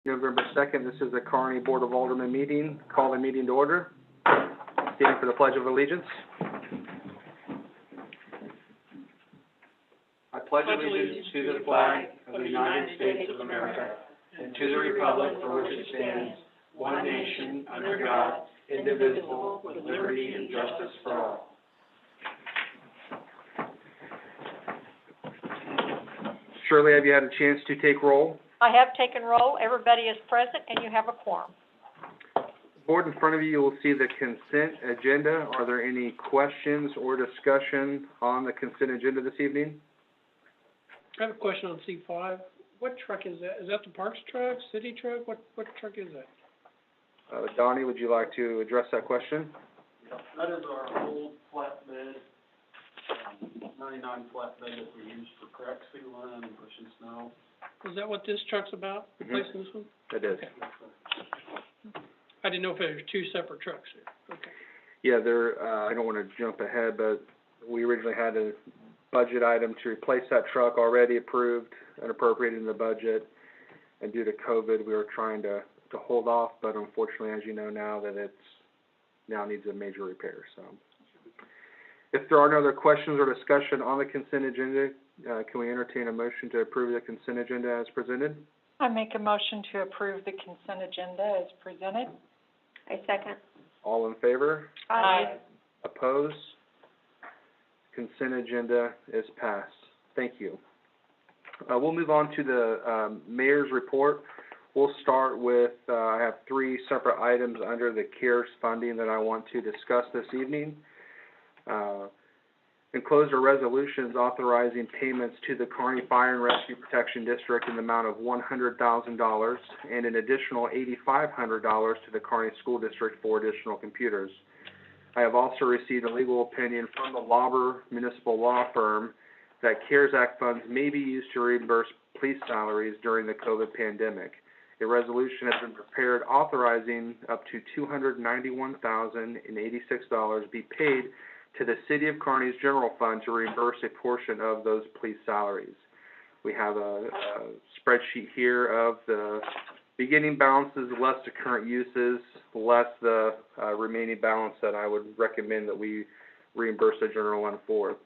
November 2nd. This is the Kearney Board of Aldermen meeting. Call the meeting to order. Stand for the Pledge of Allegiance. I pledge allegiance to the flag of the United States of America and to the republic for which it stands, one nation, under God, indivisible, with liberty and justice for all. Shirley, have you had a chance to take roll? I have taken roll. Everybody is present, and you have a quorum. Board, in front of you will see the consent agenda. Are there any questions or discussion on the consent agenda this evening? I have a question on C5. What truck is that? Is that the Parks truck, city truck? What truck is that? Donnie, would you like to address that question? Yeah, that is our old flatbed, 99 flatbed that we use for crack sealing and pushing snow. Is that what this truck's about, replacing this one? It is. Okay. I didn't know if there were two separate trucks here. Okay. Yeah, I don't want to jump ahead, but we originally had a budget item to replace that truck already approved and appropriated in the budget. And due to COVID, we were trying to hold off, but unfortunately, as you know now, that it's now needs a major repair. So, if there are no other questions or discussion on the consent agenda, can we entertain a motion to approve the consent agenda as presented? I make a motion to approve the consent agenda as presented. I second. All in favor? Aye. Opposed? Consent agenda is passed. Thank you. We'll move on to the mayor's report. We'll start with, I have three separate items under the CARES funding that I want to discuss this evening. Enclosed are resolutions authorizing payments to the Kearney Fire and Rescue Protection District in the amount of $100,000 and an additional $8,500 to the Kearney School District for additional computers. I have also received a legal opinion from the Lauber Municipal Law Firm that CARES Act funds may be used to reimburse police salaries during the COVID pandemic. A resolution has been prepared authorizing up to $291,086 be paid to the City of Kearney's general fund to reimburse a portion of those police salaries. We have a spreadsheet here of the beginning balances, less the current uses, less the remaining balance that I would recommend that we reimburse the general fund for.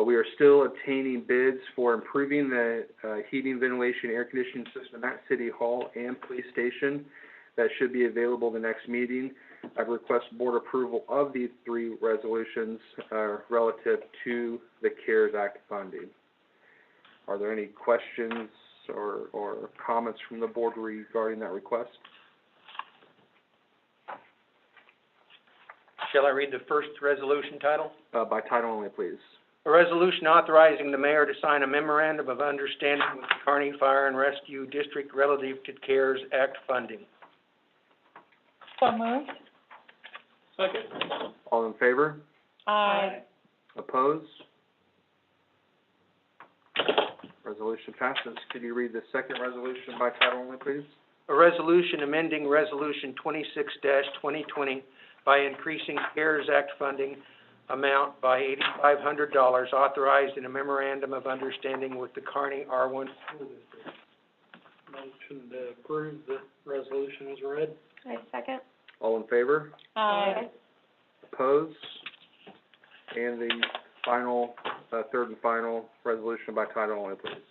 We are still obtaining bids for improving the heating, ventilation, air conditioning system at City Hall and Police Station. That should be available the next meeting. I've requested board approval of these three resolutions relative to the CARES Act funding. Are there any questions or comments from the board regarding that request? Shall I read the first resolution title? By title only, please. A resolution authorizing the mayor to sign a memorandum of understanding with the Kearney Fire and Rescue District relative to CARES Act funding. So moved. Second. All in favor? Aye. Opposed? Resolution passes. Could you read the second resolution by title only, please? A resolution amending Resolution 26-2020 by increasing CARES Act funding amount by $8,500 authorized in a memorandum of understanding with the Kearney R1 School District. Motion to approve the resolution as read. I second. All in favor? Aye. Opposed? And the final, third and final resolution by title only, please.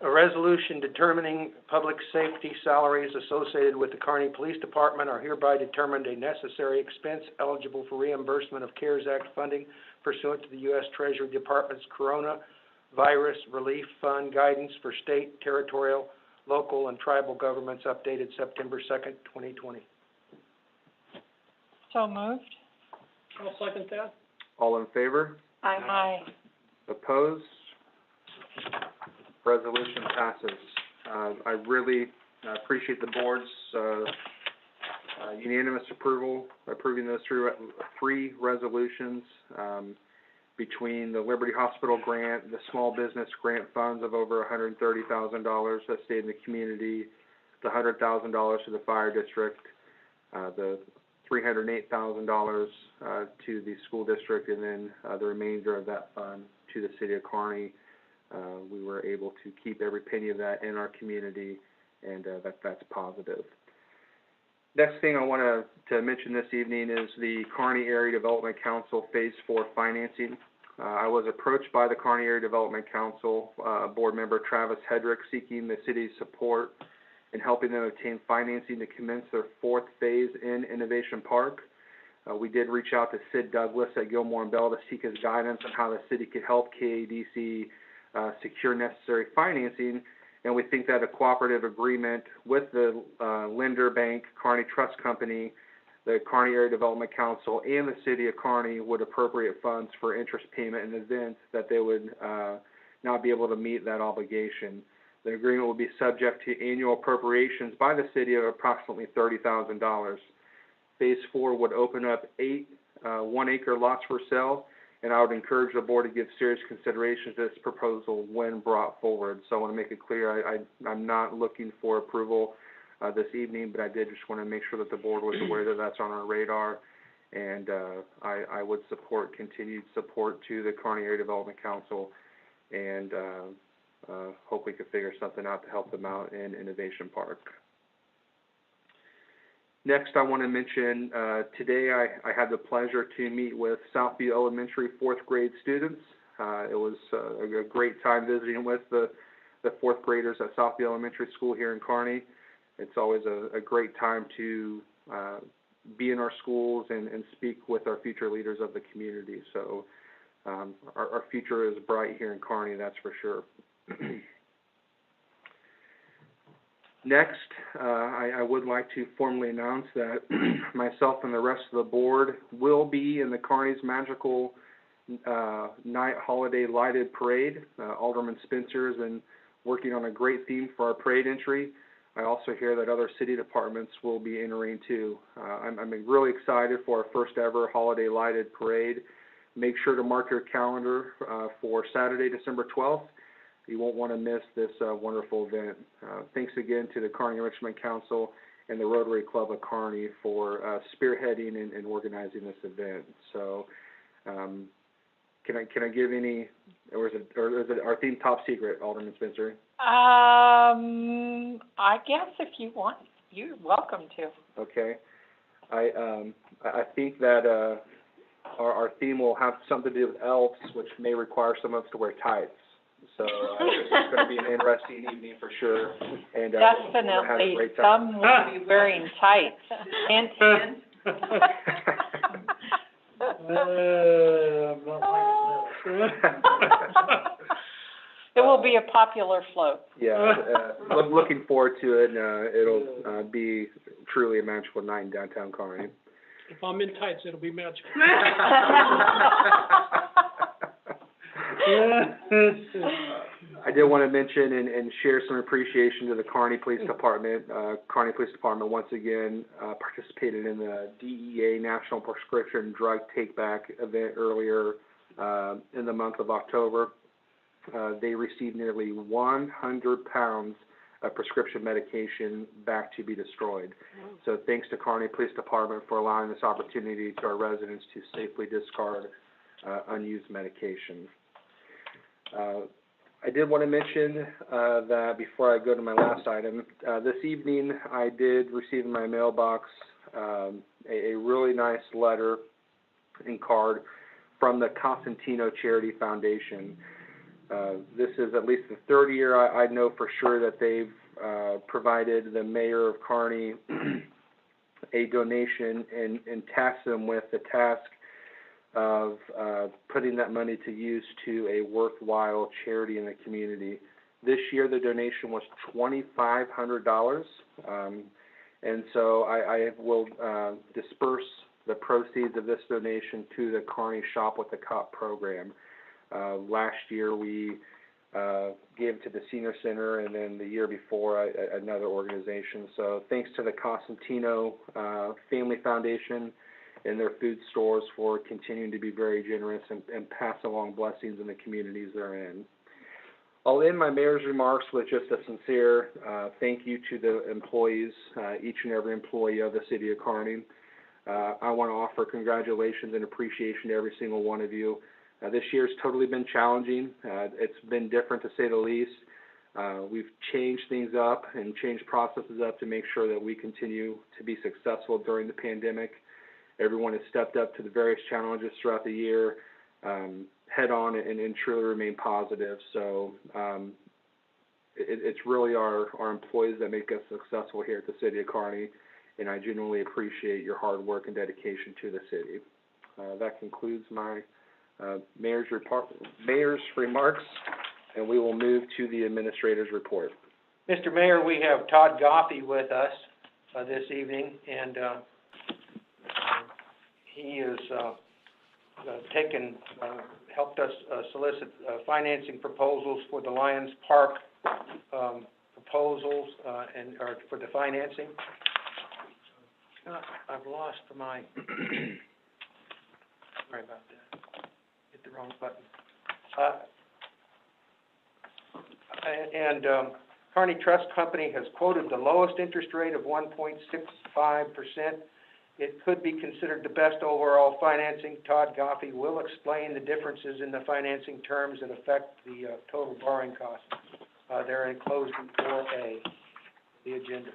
A resolution determining public safety salaries associated with the Kearney Police Department are hereby determined a necessary expense eligible for reimbursement of CARES Act funding pursuant to the U.S. Treasury Department's Coronavirus Relief Fund guidance for state, territorial, local, and tribal governments updated September 2nd, 2020. So moved. I'll second that. All in favor? Aye. Opposed? Resolution passes. I really appreciate the board's unanimous approval, approving those three resolutions between the Liberty Hospital grant, the small business grant funds of over $130,000 that stayed in the community, the $100,000 to the fire district, the $308,000 to the school district, and then the remainder of that fund to the city of Kearney. We were able to keep every penny of that in our community and that's positive. Next thing I want to mention this evening is the Kearney Area Development Council Phase 4 financing. I was approached by the Kearney Area Development Council board member Travis Hedrick seeking the city's support in helping them obtain financing to commence their 4th phase in Innovation Park. We did reach out to Sid Douglas at Gilmore and Bell to seek his guidance on how the city could help KADC secure necessary financing, and we think that a cooperative agreement with the lender bank, Kearney Trust Company, the Kearney Area Development Council, and the City of Kearney would appropriate funds for interest payment in the event that they would not be able to meet that obligation. The agreement will be subject to annual appropriations by the city of approximately $30,000. Phase 4 would open up 8 one-acre lots for sale, and I would encourage the board to give serious consideration to this proposal when brought forward. So I want to make it clear, I'm not looking for approval this evening, but I did just want to make sure that the board was aware that that's on our radar, and I would support continued support to the Kearney Area Development Council, and hope we could figure something out to help them out in Innovation Park. Next, I want to mention, today I had the pleasure to meet with Southview Elementary 4th grade students. It was a great time visiting with the 4th graders at Southview Elementary School here in Kearney. It's always a great time to be in our schools and speak with our future leaders of the community. So our future is bright here in Kearney, that's for sure. Next, I would like to formally announce that myself and the rest of the board will be in the Kearney's Magical Night Holiday Lighted Parade. Alderman Spencer has been working on a great theme for our parade entry. I also hear that other city departments will be entering too. I'm really excited for our first ever Holiday Lighted Parade. Make sure to mark your calendar for Saturday, December 12th. You won't want to miss this wonderful event. Thanks again to the Kearney Enrichment Council and the Rotary Club of Kearney for spearheading and organizing this event. So, can I give any, or is it our theme top secret, Alderman Spencer? I guess if you want, you're welcome to. Okay. I think that our theme will have something to do with elves, which may require some of us to wear tights. So it's going to be an interesting evening for sure. And definitely, we'll have a great time. some will be wearing tights. Hint, hint. It will be a popular float. Yeah, looking forward to it. And, it'll be truly a magical night in downtown Kearney. If I'm in tights, it'll be magical. I did want to mention and share some appreciation to the Kearney Police Department. Kearney Police Department once again participated in the DEA National Prescription Drug Take-Back event earlier in the month of October. They received nearly 100 pounds of prescription medication back to be destroyed. So thanks to Kearney Police Department for allowing this opportunity to our residents to safely discard unused medication. I did want to mention that before I go to my last item, this evening I did receive in my mailbox a really nice letter and card from the Cosentino Charity Foundation. This is at least the third year I know for sure that they've provided the mayor of Kearney a donation and tasked them with the task of putting that money to use to a worthwhile charity in the community. This year the donation was $2,500, and so I will disperse the proceeds of this donation to the Kearney Shop with the Cop program. Last year we gave to the Senior Center, and then the year before another organization. So thanks to the Cosentino Family Foundation and their food stores for continuing to be very generous and pass along blessings in the communities they're in. I'll end my mayor's remarks with just a sincere thank you to the employees, each and every employee of the city of Kearney. I want to offer congratulations and appreciation to every single one of you. This year's totally been challenging. It's been different to say the least, We've changed things up and changed processes up to make sure that we continue to be successful during the pandemic. Everyone has stepped up to the various challenges throughout the year, head on and truly remain positive. So it's really our employees that make us successful here at the City of Kearney, and I genuinely appreciate your hard work and dedication to the city. That concludes my mayor's remarks, and we will move to the administrator's report. Mr. Mayor, we have Todd Goffey with us this evening, and he has helped us solicit financing proposals for the Lions Park proposals or for the financing. I've lost my, sorry about that, hit the wrong button. Kearney Trust Company has quoted the lowest interest rate of 1.65%. It could be considered the best overall financing. Todd Goffey will explain the differences in the financing terms that affect the total borrowing cost. They're enclosed in 4A, the agenda.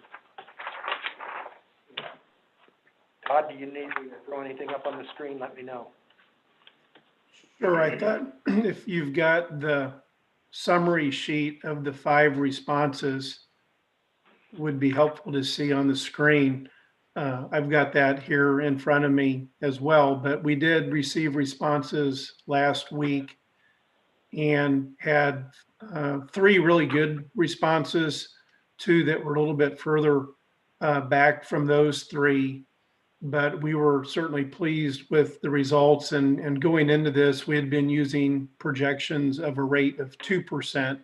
Todd, do you need me to throw anything up on the screen? Let me know. Sure, I thought if you've got the summary sheet of the 5 responses, would be helpful to see on the screen. I've got that here in front of me as well, but we did receive responses last week and had 3 really good responses, 2 that were a little bit further back from those 3. But we were certainly pleased with the results, and going into this, we had been using projections of a rate of 2%.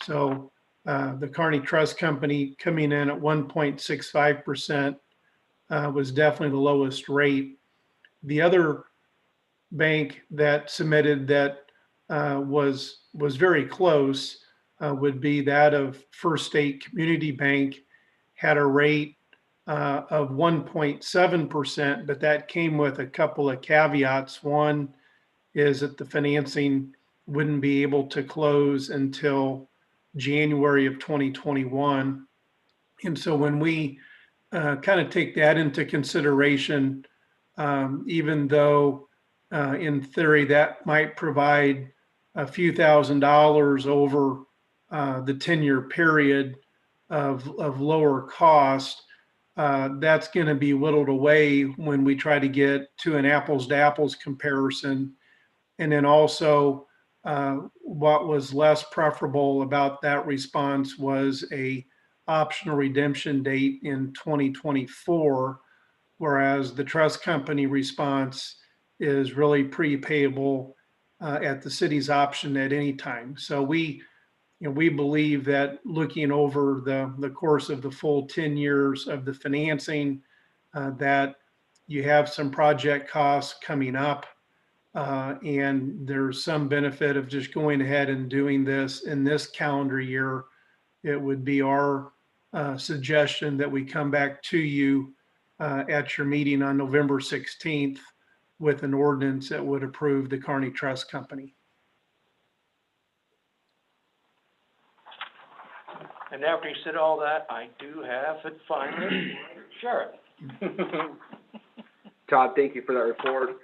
So the Kearney Trust Company coming in at 1.65% was definitely the lowest rate. The other bank that submitted that was very close would be that of First State Community Bank, had a rate of 1.7%, but that came with a couple of caveats. One is that the financing wouldn't be able to close until January of 2021. And so when we kind of take that into consideration, even though in theory that might provide a few $1,000s over the 10-year period of lower cost, that's going to be whittled away when we try to get to an apples to apples comparison. And then also what was less preferable about that response was a optional redemption date in 2024, whereas the trust company response is really prepayable at the city's option at any time. So we believe that looking over the course of the full 10 years of the financing, that you have some project costs coming up, and there's some benefit of just going ahead and doing this in this calendar year. It would be our suggestion that we come back to you at your meeting on November 16th with an ordinance that would approve the Kearney Trust Company. And after you said all that, I do have it finally. Sure. Todd, thank you for that report.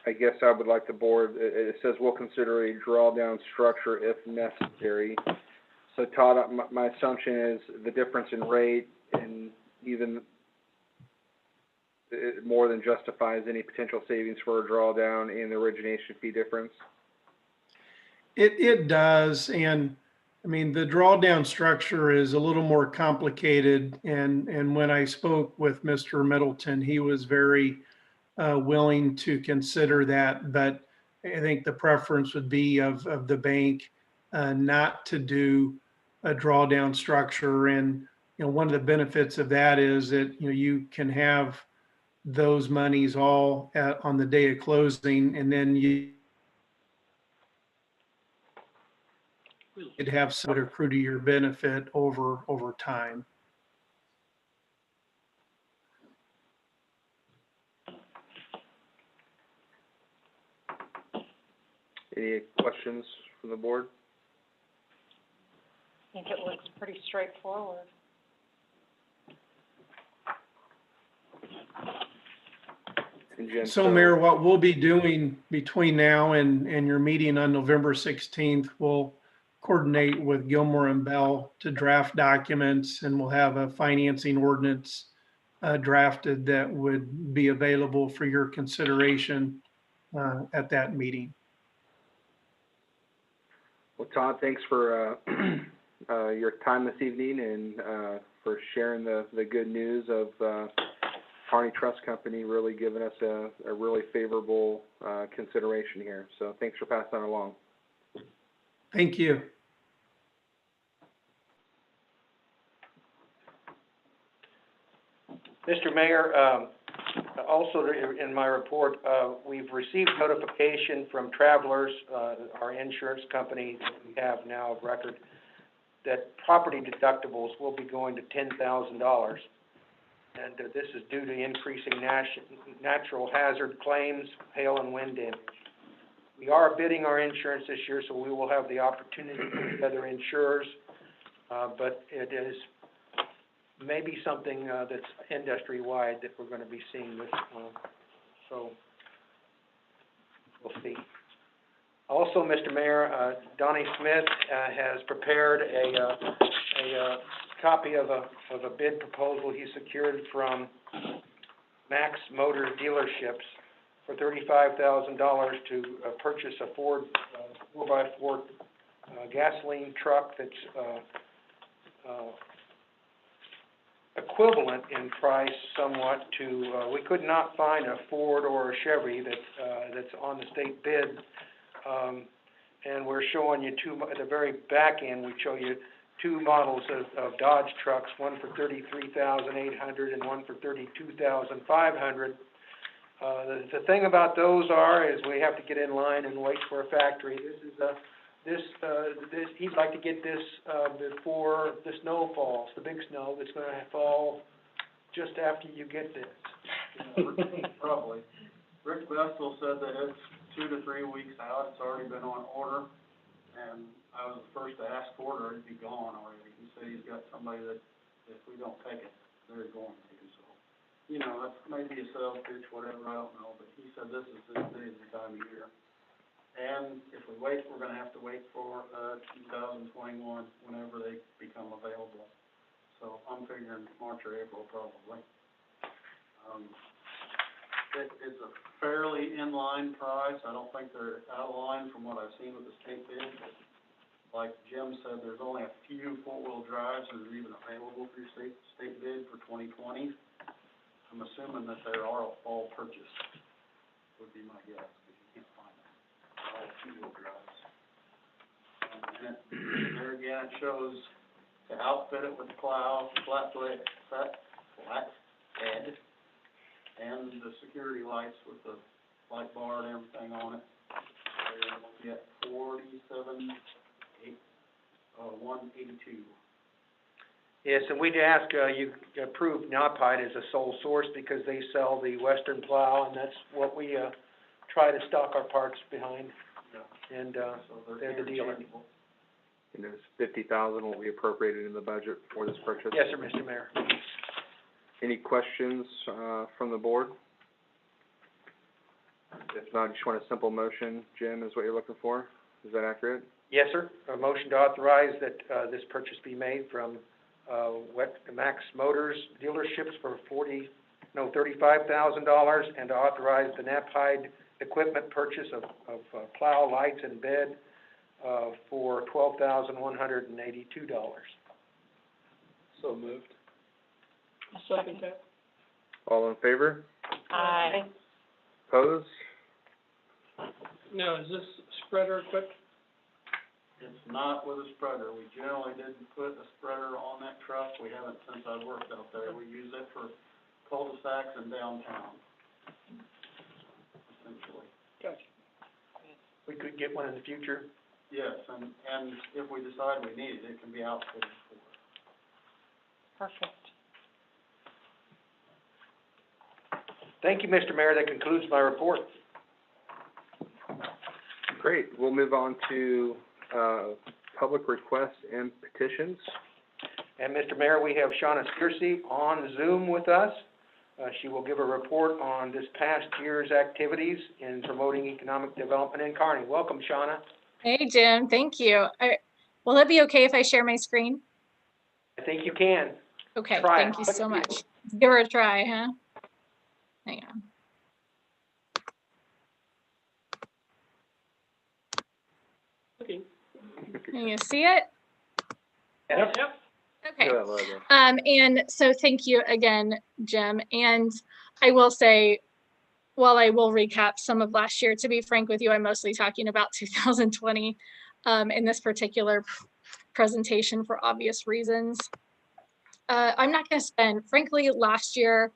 I guess I would like the board, it says we'll consider a drawdown structure if necessary. So Todd, my assumption is the difference in rate and even it more than justifies any potential savings for a drawdown and the origination fee difference. It does, and I mean the drawdown structure is a little more complicated. And when I spoke with Mr. Middleton, he was very willing to consider that. But I think the preference would be of the bank not to do a drawdown structure. And one of the benefits of that is that you can have those monies all on the day of closing, and then you'd have some that accrue to your benefit over time. Any questions from the board? I think it looks pretty straightforward. And Jen, So Mayor, what we'll be doing between now and your meeting on November 16th, we'll coordinate with Gilmore and Bell to draft documents, and we'll have a financing ordinance drafted that would be available for your consideration at that meeting. Well, Todd, thanks for your time this evening and for sharing the good news of Kearney Trust Company really giving us a really favorable consideration here. So thanks for passing that along. Thank you. Mr. Mayor, also in my report, we've received notification from Travelers, our insurance company that we have now of record, that property deductibles will be going to $10,000. And this is due to increasing natural hazard claims, hail and wind damage. We are bidding our insurance this year, so we will have the opportunity to put together insurers, but it is maybe something that's industry-wide that we're going to be seeing this, so we'll see. Also, Mr. Mayor, Donnie Smith has prepared a copy of a bid proposal he secured from Max Motor Dealerships for $35,000 to purchase a Ford 4x4 gasoline truck that's equivalent in price somewhat to, we could not find a Ford or a Chevy that's on the state bid, and we're showing you at the very back end, we show you two models of Dodge trucks, one for $33,800 and one for $32,500. The thing about those is we have to get in line and wait for a factory. He'd like to get this before the snow falls, the big snow that's going to fall just after you get this. Probably. Rick Vestal said that it's 2 to 3 weeks out. It's already been on order, and I was the first to ask for it, or it'd be gone already. He said he's got somebody that if we don't take it, they're going to. So, you know, that's maybe a sales pitch, whatever, I don't know. But he said this is the time of year. And if we wait, we're going to have to wait for 2021 whenever they become available. So I'm figuring March or April probably. It's a fairly in-line price. I don't think they're out of line from what I've seen with the state bid. But like Jim said, there's only a few four-wheel drives that are even available for your state bid for 2020. I'm assuming that they're all purchased, would be my guess, because you can't find them. All two-wheel drives. And there again, it shows to outfit it with plow, flat head, and the security lights with the light bar and everything on it. You're looking at $47,182. Yes, and we'd ask you approve Knapheide as a sole source because they sell the Western plow, and that's what we try to stock our parts behind. Yeah. And so they're the dealer. And there's $50,000 will be appropriated in the budget for this purchase. Yes, sir, Mr. Mayor. Any questions from the board? If not, just want a simple motion, Jim, is what you're looking for? Is that accurate? Yes, sir. A motion to authorize that this purchase be made from Max Motors dealerships for $35,000, and to authorize the Knapheide equipment purchase of plow, lights, and bed for $12,182. So moved. I'll second that. All in favor? Aye. Opposed? Now, is this spreader equipped? It's not with a spreader. We generally didn't put a spreader on that truck. We haven't since I worked out there. We use it for cul-de-sacs and downtown, essentially. Gotcha. We could get one in the future. Yes, and if we decide we need it, it can be outfitted for it. Perfect. Thank you, Mr. Mayor. That concludes my report. Great, we'll move on to, public requests and petitions. And Mr. Mayor, we have Shauna Searcy on Zoom with us. She will give a report on this past year's activities in promoting economic development in Kearney. Welcome, Shauna. Hey, Jim, thank you. Will it be okay if I share my screen? I think you can. Okay, Try it. thank you so much. Give her a try, huh? Hang on. Okay. Can you see it? Yep. Okay. Look at that logo. And so thank you again, Jim. And I will say, while I will recap some of last year, to be frank with you, I'm mostly talking about 2020 in this particular presentation for obvious reasons. I'm not going to spend, frankly, last year,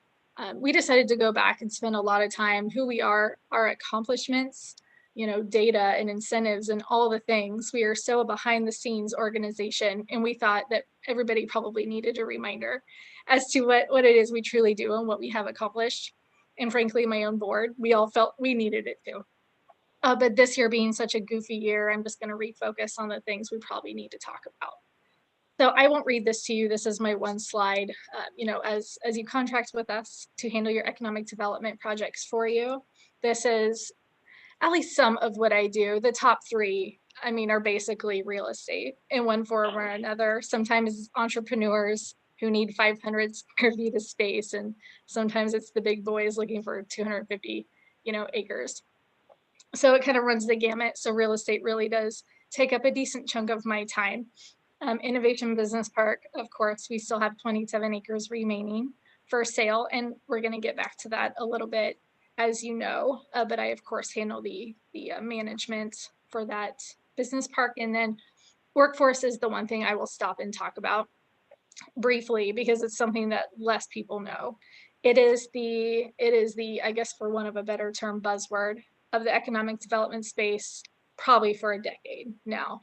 we decided to go back and spend a lot of time, who we are, our accomplishments, you know, data and incentives and all the things. We are so a behind the scenes organization, and we thought that everybody probably needed a reminder as to what it is we truly do and what we have accomplished. And frankly, my own board, we all felt we needed it too. But this year being such a goofy year, I'm just going to refocus on the things we probably need to talk about. So I won't read this to you. This is my one slide. You know, as you contract with us to handle your economic development projects for you, this is at least some of what I do. The top three, I mean, are basically real estate in one form or another. Sometimes entrepreneurs who need 500 square feet of space, and sometimes it's the big boys looking for 250, you know, acres. So it kind of runs the gamut. So real estate really does take up a decent chunk of my time. Innovation Business Park, of course, we still have 27 acres remaining for sale, and we're going to get back to that a little bit, as you know, but I, of course, handle the management for that business park. And then workforce is the one thing I will stop and talk about briefly, because it's something that less people know. It is the, I guess, for one of a better term, buzzword of the economic development space, probably for a decade now.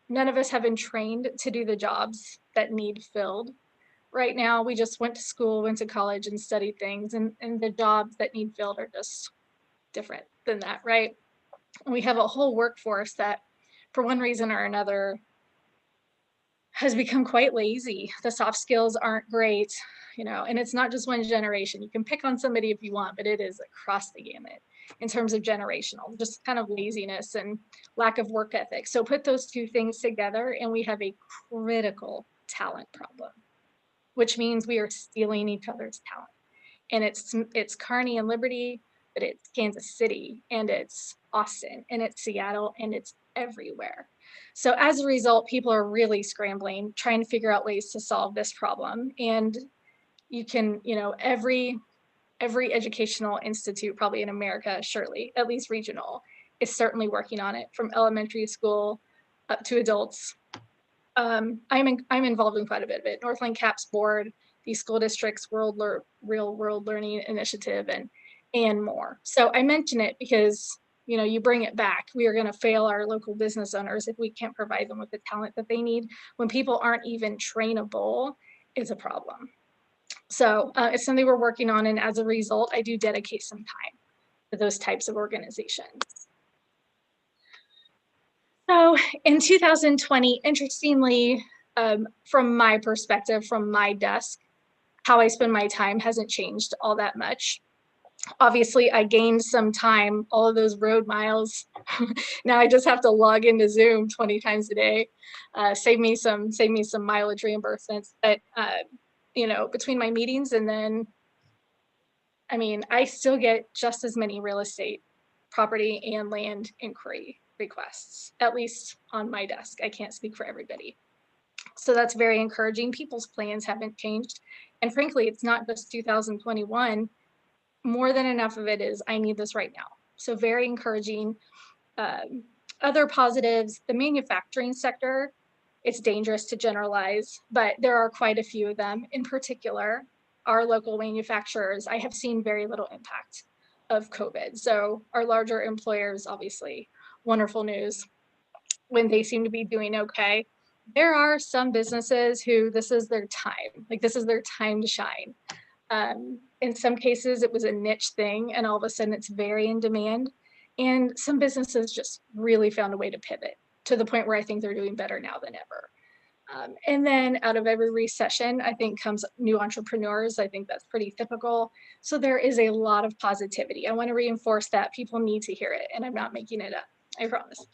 None of us have been trained to do the jobs that need filled. Right now, we just went to school, went to college and studied things, and the jobs that need filled are just different than that, right? And we have a whole workforce that, for one reason or another, has become quite lazy. The soft skills aren't great, you know, and it's not just one generation. You can pick on somebody if you want, but it is across the gamut in terms of generational, just kind of laziness and lack of work ethic. So put those two things together and we have a critical talent problem, which means we are stealing each other's talent. And it's Kearney and Liberty, but it's Kansas City, and it's Austin, and it's Seattle, and it's everywhere. So as a result, people are really scrambling, trying to figure out ways to solve this problem. And you can, you know, every educational institute probably in America, surely, at least regional, is certainly working on it, from elementary school up to adults. I'm involved in quite a bit of it. Northland CAPS board, the school district's real world learning initiative, and more. So I mention it because, you know, you bring it back. We are going to fail our local business owners if we can't provide them with the talent that they need. When people aren't even trainable, is a problem. So it's something we're working on, and as a result, I do dedicate some time to those types of organizations. So in 2020, interestingly, from my perspective, from my desk, how I spend my time hasn't changed all that much. Obviously, I gained some time, all of those road miles. Now I just have to log into Zoom 20 times a day, save me some mileage reimbursements. But you know, between my meetings and then, I mean, I still get just as many real estate, property and land inquiry requests, at least on my desk. I can't speak for everybody. So that's very encouraging. People's plans haven't changed. And frankly, it's not just 2021. More than enough of it is, I need this right now. So very encouraging. Other positives, the manufacturing sector, it's dangerous to generalize, but there are quite a few of them. In particular, our local manufacturers, I have seen very little impact of COVID. So our larger employers, obviously, wonderful news when they seem to be doing okay. There are some businesses who this is their time, like this is their time to shine. In some cases, it was a niche thing, and all of a sudden it's very in demand. And some businesses just really found a way to pivot to the point where I think they're doing better now than ever. And then out of every recession, I think comes new entrepreneurs. I think that's pretty typical. So there is a lot of positivity. I want to reinforce that. People need to hear it, and I'm not making it up. I promise.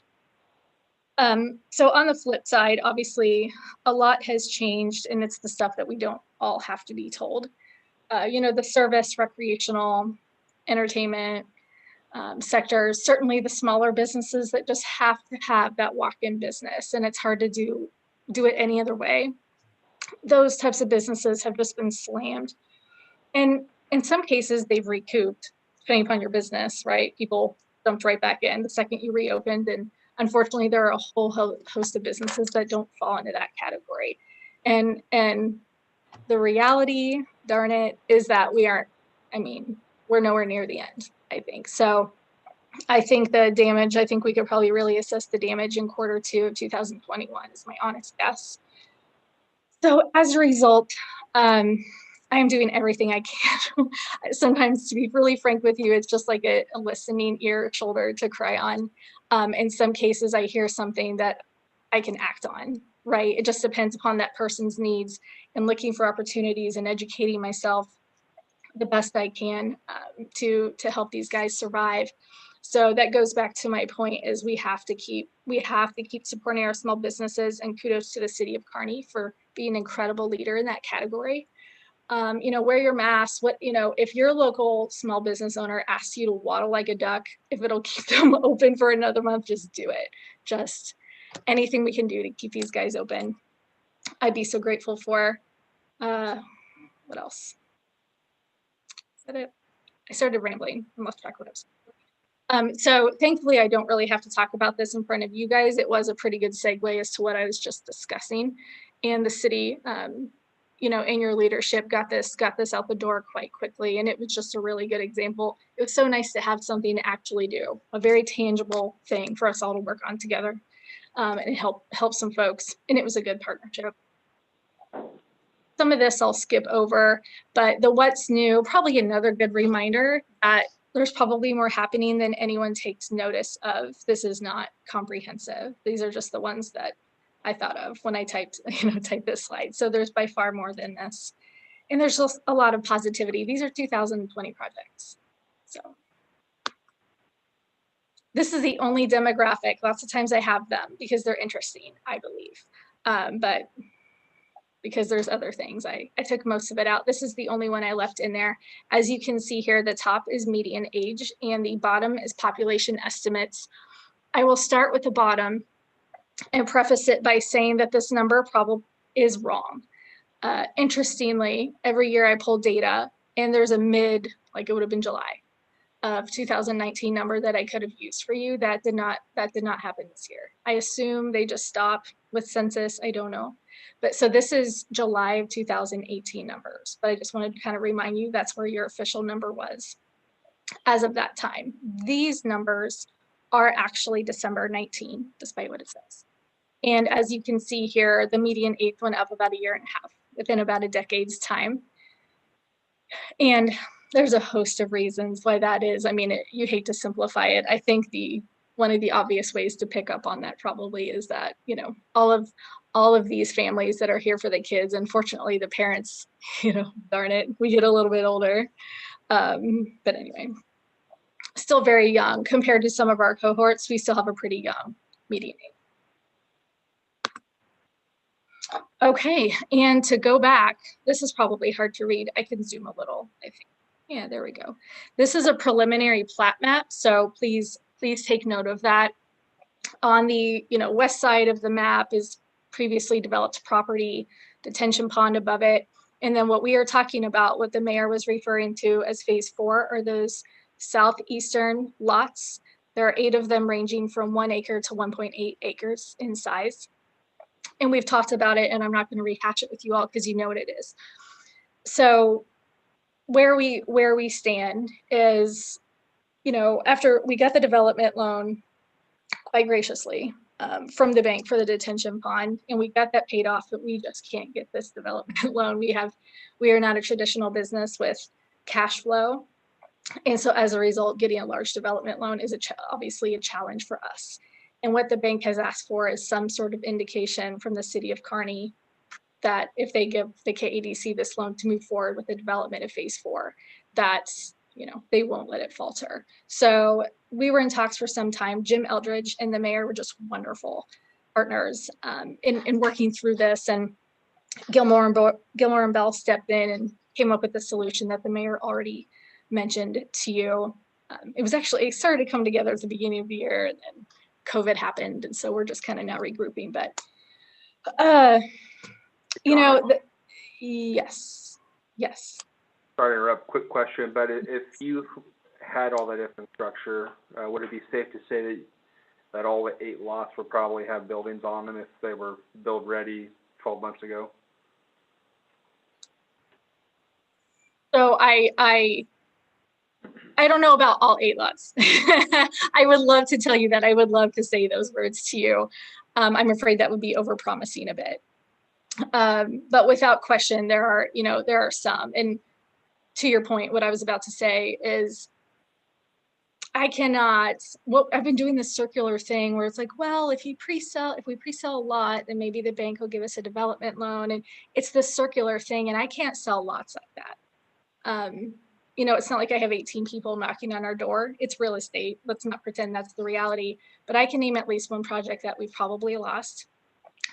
So on the flip side, obviously, a lot has changed, and it's the stuff that we don't all have to be told. The service, recreational, entertainment sectors, certainly the smaller businesses that just have to have that walk-in business, and it's hard to do it any other way. Those types of businesses have just been slammed. And in some cases, they've recouped, depending upon your business, right? People dumped right back in the second you reopened. And unfortunately, there are a whole host of businesses that don't fall into that category. And the reality, darn it, is that we're nowhere near the end, I think. So I think the damage, I think we could probably really assess the damage in Q2 of 2021 is my honest guess. So as a result, I'm doing everything I can. Sometimes, to be really frank with you, it's just like a listening ear, shoulder to cry on. In some cases, I hear something that I can act on, right? It just depends upon that person's needs and looking for opportunities and educating myself the best I can to help these guys survive. So that goes back to my point is we have to keep supporting our small businesses, and kudos to the city of Kearney for being an incredible leader in that category. Wear your mask. If your local small business owner asks you to waddle like a duck, if it'll keep them open for another month, just do it. Just anything we can do to keep these guys open, I'd be so grateful for. What else? Is that it? I started rambling. I lost track of what I was saying. So thankfully, I don't really have to talk about this in front of you guys. It was a pretty good segue as to what I was just discussing. And the city, in your leadership got this out the door quite quickly. And it was just a really good example. It was so nice to have something to actually do, a very tangible thing for us all to work on together and help some folks. And it was a good partnership. Some of this I'll skip over, but the what's new, probably another good reminder that there's probably more happening than anyone takes notice of. This is not comprehensive. These are just the ones that I thought of when I typed this slide. So there's by far more than this. And there's just a lot of positivity. These are 2020 projects. So this is the only demographic. Lots of times I have them because they're interesting, I believe. But because there's other things, I took most of it out. This is the only one I left in there. As you can see here, the top is median age and the bottom is population estimates. I will start with the bottom and preface it by saying that this number probably is wrong. Interestingly, every year I pull data and there's a mid, like it would have been July of 2019 number that I could have used for you. That did not happen this year. I assume they just stopped with census. I don't know. But so this is July of 2018 numbers, but I just wanted to kind of remind you that's where your official number was as of that time. These numbers are actually December 19, despite what it says. And as you can see here, the median age went up about 1.5 years within about a decade's time. And there's a host of reasons why that is. I mean, you hate to simplify it. I think one of the obvious ways to pick up on that probably is that, all of these families that are here for the kids, unfortunately, the parents, darn it, we get a little bit older. But anyway, still very young compared to some of our cohorts. We still have a pretty young median age. Okay, and to go back, this is probably hard to read. I can zoom a little, I think. Yeah, there we go. This is a preliminary plat map, so please take note of that. On the west side of the map is previously developed property, detention pond above it. And then what we are talking about, what the mayor was referring to as phase 4, are those southeastern lots. There are 8 of them ranging from 1 acre to 1.8 acres in size. And we've talked about it, and I'm not going to rehash it with you all because you know what it is. So where we stand is, after we got the development loan quite graciously from the bank for the detention pond, and we got that paid off, but we just can't get this development loan. We are not a traditional business with cash flow. And so as a result, getting a large development loan is obviously a challenge for us. And what the bank has asked for is some sort of indication from the city of Kearney that if they give the KADC this loan to move forward with the development of phase 4, that, you know, they won't let it falter. So we were in talks for some time. Jim Eldridge and the mayor were just wonderful partners in working through this. And Gilmore and Bell stepped in and came up with the solution that the mayor already mentioned to you. It started to come together at the beginning of the year, and then COVID happened. And so we're just kind of now regrouping, but you know, yes. Sorry to interrupt, quick question, but if you had all that infrastructure, would it be safe to say that all the 8 lots would probably have buildings on them if they were build ready 12 months ago? So I don't know about all 8 lots. I would love to tell you that. I would love to say those words to you. I'm afraid that would be overpromising a bit. But without question, there are some. And to your point, what I was about to say is I've been doing this circular thing where it's like, well, if we pre-sell a lot, then maybe the bank will give us a development loan. And it's this circular thing, and I can't sell lots like that. You know, it's not like I have 18 people knocking on our door. It's real estate. Let's not pretend that's the reality. But I can name at least one project that we've probably lost.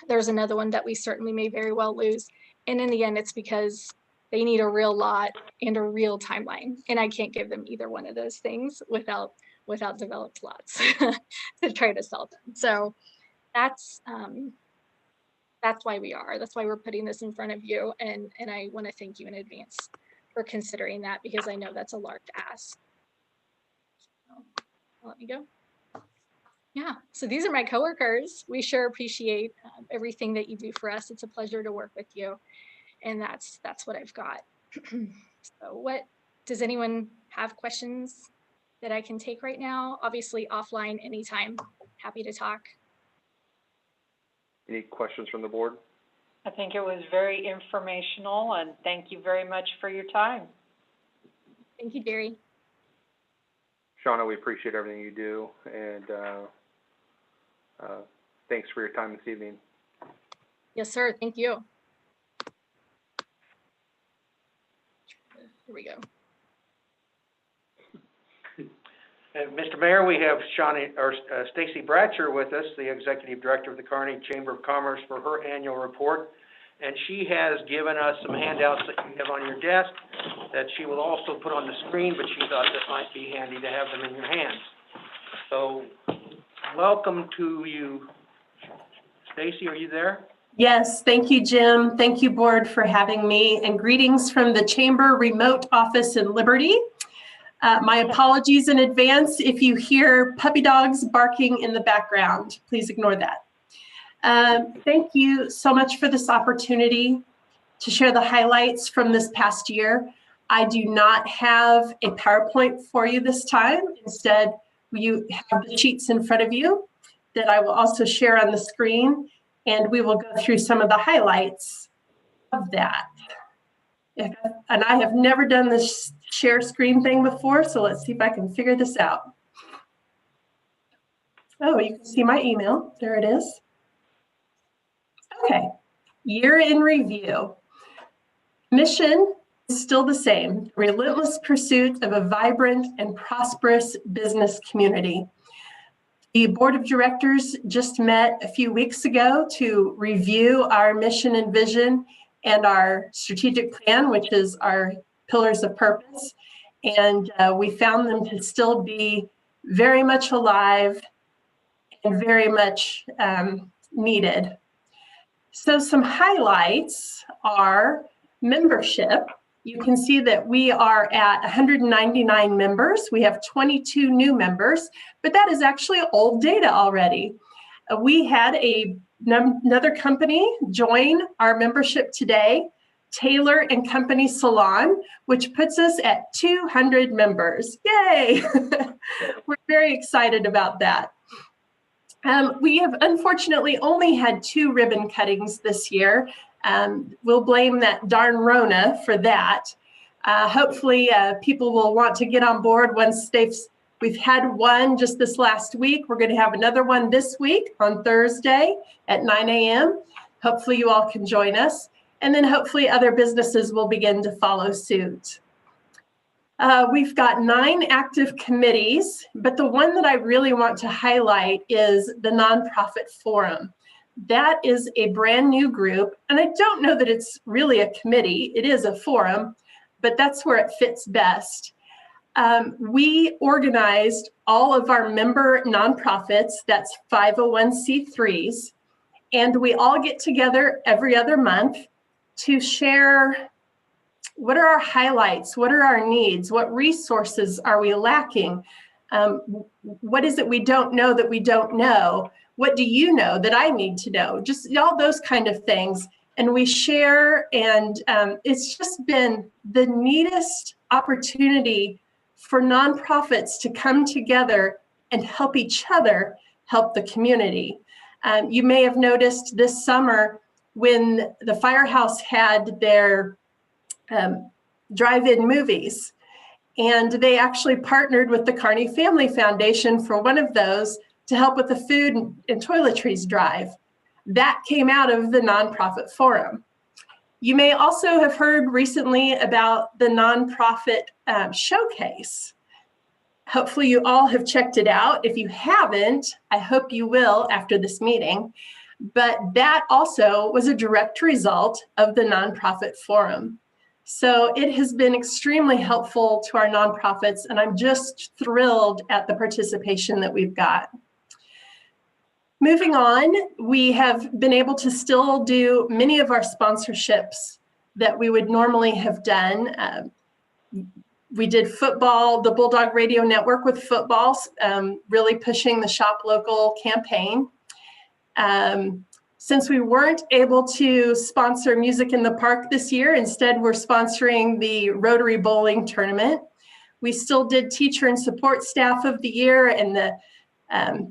There's another one that we certainly may very well lose. And in the end, it's because they need a real lot and a real timeline. And I can't give them either one of those things without developed lots to try to sell them. So that's why that's why we're putting this in front of you. And I want to thank you in advance for considering that, because I know that's a large ask. So, let me go. Yeah, so these are my coworkers. We sure appreciate everything that you do for us. It's a pleasure to work with you. And that's what I've got. So does anyone have questions that I can take right now? Obviously offline anytime, happy to talk. Any questions from the board? I think it was very informational, and thank you very much for your time. Thank you, Jerry. Shauna, we appreciate everything you do, and thanks for your time this evening. Yes, sir. Thank you. Here we go. Mr. Mayor, we have Stacy Bratcher with us, the Executive Director of the Kearney Chamber of Commerce, for her annual report. And she has given us some handouts that you have on your desk that she will also put on the screen, but she thought that might be handy to have them in your hands. So, welcome to you. Stacy, are you there? Yes, thank you, Jim. Thank you, board, for having me, and greetings from the Chamber remote office in Liberty. My apologies in advance if you hear puppy dogs barking in the background. Please ignore that. Thank you so much for this opportunity to share the highlights from this past year. I do not have a PowerPoint for you this time. Instead, you have the sheets in front of you that I will also share on the screen, and we will go through some of the highlights of that. And I have never done this share screen thing before, so let's see if I can figure this out. Oh, you can see my email. There it is. Okay, year in review. Mission is still the same: relentless pursuit of a vibrant and prosperous business community. The board of directors just met a few weeks ago to review our mission and vision and our strategic plan, which is our pillars of purpose. And we found them to still be very much alive and very much needed. So some highlights are membership. You can see that we are at 199 members. We have 22 new members, but that is actually old data already. We had another company join our membership today, Taylor & Company Salon, which puts us at 200 members. Yay! We're very excited about that. We have unfortunately only had 2 ribbon cuttings this year. We'll blame that darn Rona for that. Hopefully, people will want to get on board once we've had one just this last week. We're going to have another one this week on Thursday at 9 a.m. Hopefully you all can join us. And then hopefully other businesses will begin to follow suit. We've got 9 active committees, but the one that I really want to highlight is the Nonprofit Forum. That is a brand new group, and I don't know that it's really a committee. It is a forum, but that's where it fits best. We organized all of our member nonprofits, that's 501c3s, and we all get together every other month to share what are our highlights, what are our needs, what resources are we lacking, what is it we don't know that we don't know, what do you know that I need to know, just all those kind of things. And we share, and it's just been the neatest opportunity for nonprofits to come together and help each other help the community. You may have noticed this summer when the Firehouse had their drive-in movies, and they actually partnered with the Kearney Family Foundation for one of those to help with the food and toiletries drive. That came out of the Nonprofit Forum. You may also have heard recently about the Nonprofit Showcase. Hopefully you all have checked it out. If you haven't, I hope you will after this meeting. But that also was a direct result of the Nonprofit Forum. So it has been extremely helpful to our nonprofits, and I'm just thrilled at the participation that we've got. Moving on, we have been able to still do many of our sponsorships that we would normally have done. We did football, the Bulldog Radio Network with football, really pushing the Shop Local campaign. Since we weren't able to sponsor Music in the Park this year, instead we're sponsoring the Rotary Bowling Tournament. We still did Teacher and Support Staff of the Year and the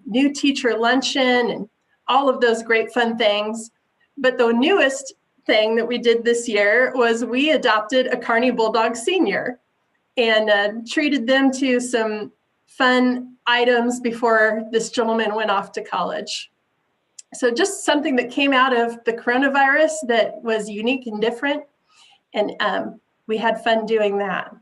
new teacher luncheon and all of those great fun things. But the newest thing that we did this year was we adopted a Kearney Bulldog senior and treated them to some fun items before this gentleman went off to college. So just something that came out of the coronavirus that was unique and different, and we had fun doing that.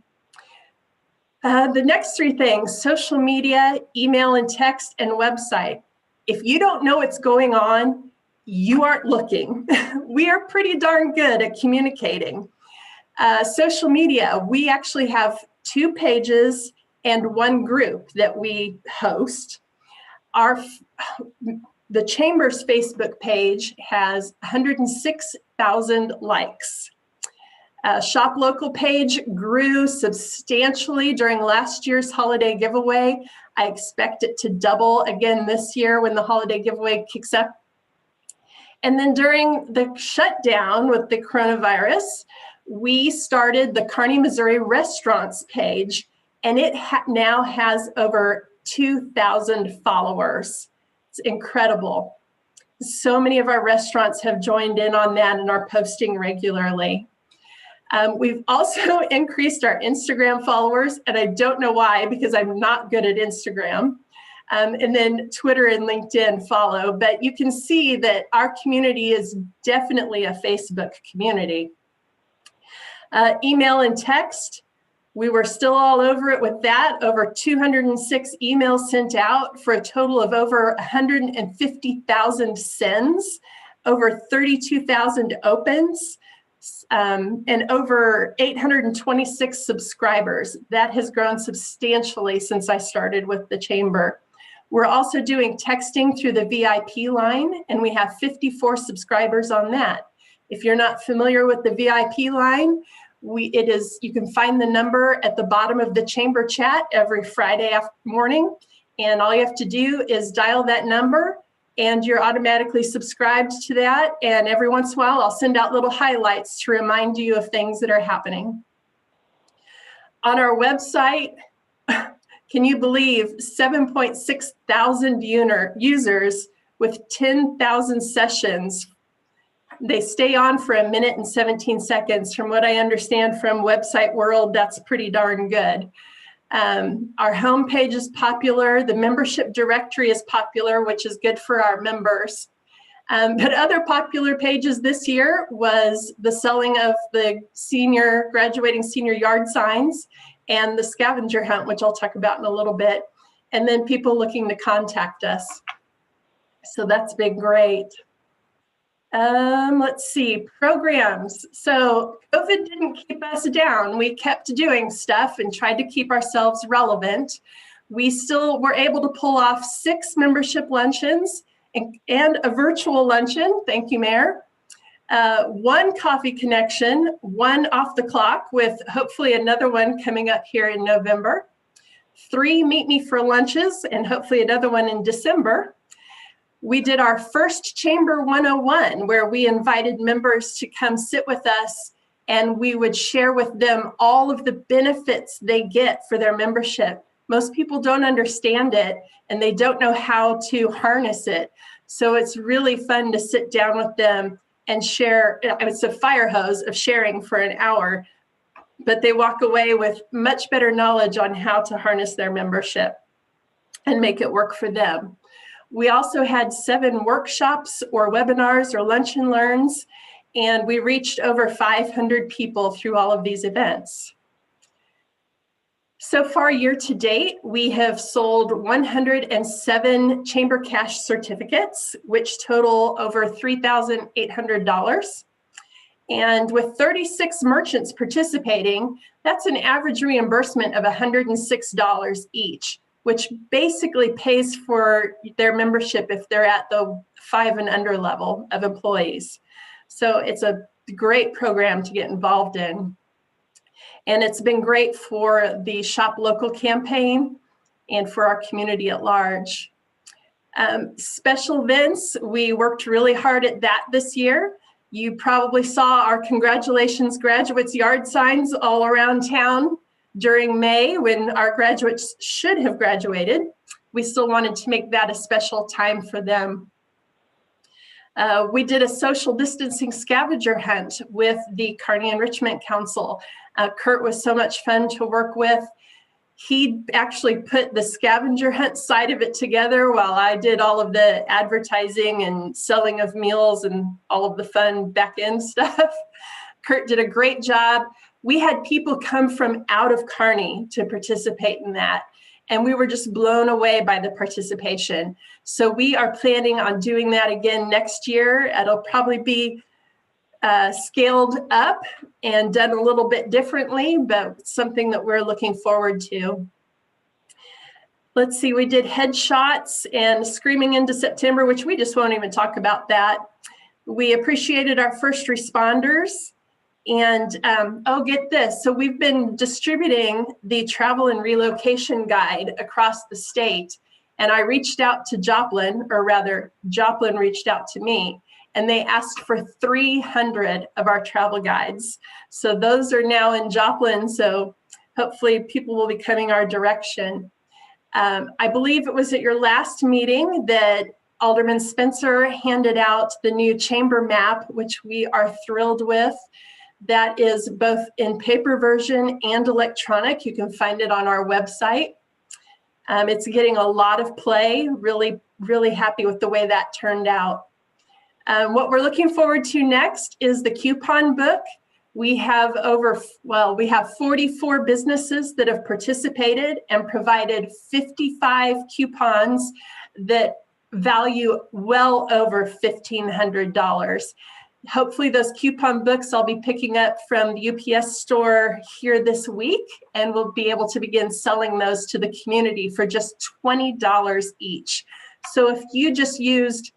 The next 3 things: social media, email and text, and website. If you don't know what's going on, you aren't looking. We are pretty darn good at communicating. Social media, we actually have 2 pages and 1 group that we host. The Chamber's Facebook page has 106,000 likes. Shop Local page grew substantially during last year's holiday giveaway. I expect it to double again this year when the holiday giveaway kicks up. And then during the shutdown with the coronavirus, we started the Kearney, Missouri restaurants page, and it now has over 2,000 followers. It's incredible. So many of our restaurants have joined in on that and are posting regularly. We've also increased our Instagram followers, and I don't know why, because I'm not good at Instagram. And then Twitter and LinkedIn follow, but you can see that our community is definitely a Facebook community. Email and text, we were still all over it with that. Over 206 emails sent out for a total of over 150,000 sends, over 32,000 opens, and over 826 subscribers. That has grown substantially since I started with the Chamber. We're also doing texting through the VIP line, and we have 54 subscribers on that. If you're not familiar with the VIP line, you can find the number at the bottom of the Chamber chat every Friday morning, and all you have to do is dial that number, and you're automatically subscribed to that. And every once in a while, I'll send out little highlights to remind you of things that are happening. On our website, can you believe 7.6 thousand users with 10,000 sessions? They stay on for 1 minute and 17 seconds. From what I understand from website world, that's pretty darn good. Our homepage is popular. The membership directory is popular, which is good for our members. But other popular pages this year was the selling of the graduating senior yard signs and the scavenger hunt, which I'll talk about in a little bit, and then people looking to contact us. So that's been great. Let's see, programs. So COVID didn't keep us down. We kept doing stuff and tried to keep ourselves relevant. We still were able to pull off 6 membership luncheons and a virtual luncheon. Thank you, Mayor. 1 coffee connection, 1 off the clock, with hopefully another one coming up here in November. 3 meet me for lunches, and hopefully another one in December. We did our first Chamber 101, where we invited members to come sit with us, and we would share with them all of the benefits they get for their membership. Most people don't understand it, and they don't know how to harness it. So it's really fun to sit down with them and share. It's a fire hose of sharing for an hour, but they walk away with much better knowledge on how to harness their membership and make it work for them. We also had 7 workshops or webinars or lunch and learns, and we reached over 500 people through all of these events. So far, year to date, we have sold 107 Chamber Cash certificates, which total over $3,800. And with 36 merchants participating, that's an average reimbursement of $106 each, which basically pays for their membership if they're at the 5 and under level of employees. So it's a great program to get involved in. And it's been great for the Shop Local campaign and for our community at large. Special events, we worked really hard at that this year. You probably saw our congratulations graduates yard signs all around town during May when our graduates should have graduated. We still wanted to make that a special time for them. We did a social distancing scavenger hunt with the Kearney Enrichment Council. Kurt was so much fun to work with. He actually put the scavenger hunt side of it together while I did all of the advertising and selling of meals and all of the fun back end stuff. Kurt did a great job. We had people come from out of Kearney to participate in that, and we were just blown away by the participation. So we are planning on doing that again next year. It'll probably be scaled up and done a little bit differently, but something that we're looking forward to. Let's see, we did headshots and Screaming into September, which we just won't even talk about that. We appreciated our first responders. And oh, get this. So we've been distributing the travel and relocation guide across the state. And I reached out to Joplin, or rather Joplin reached out to me, and they asked for 300 of our travel guides. So those are now in Joplin. So hopefully people will be coming our direction. I believe it was at your last meeting that Alderman Spencer handed out the new chamber map, which we are thrilled with. That is both in paper version and electronic. You can find it on our website. It's getting a lot of play. Really, really happy with the way that turned out. What we're looking forward to next is the coupon book. We have we have 44 businesses that have participated and provided 55 coupons that value well over $1,500. Hopefully those coupon books I'll be picking up from the UPS store here this week, and we'll be able to begin selling those to the community for just $20 each. So if you just used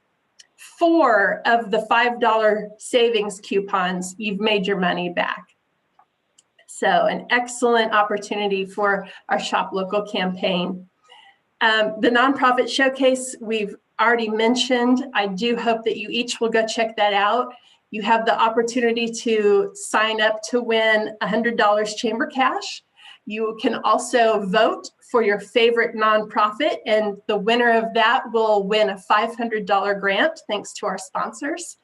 4 of the $5 savings coupons, you've made your money back. So an excellent opportunity for our Shop Local campaign. The nonprofit showcase we've already mentioned. I do hope that you each will go check that out. You have the opportunity to sign up to win $100 chamber cash. You can also vote for your favorite nonprofit, and the winner of that will win a $500 grant, thanks to our sponsors.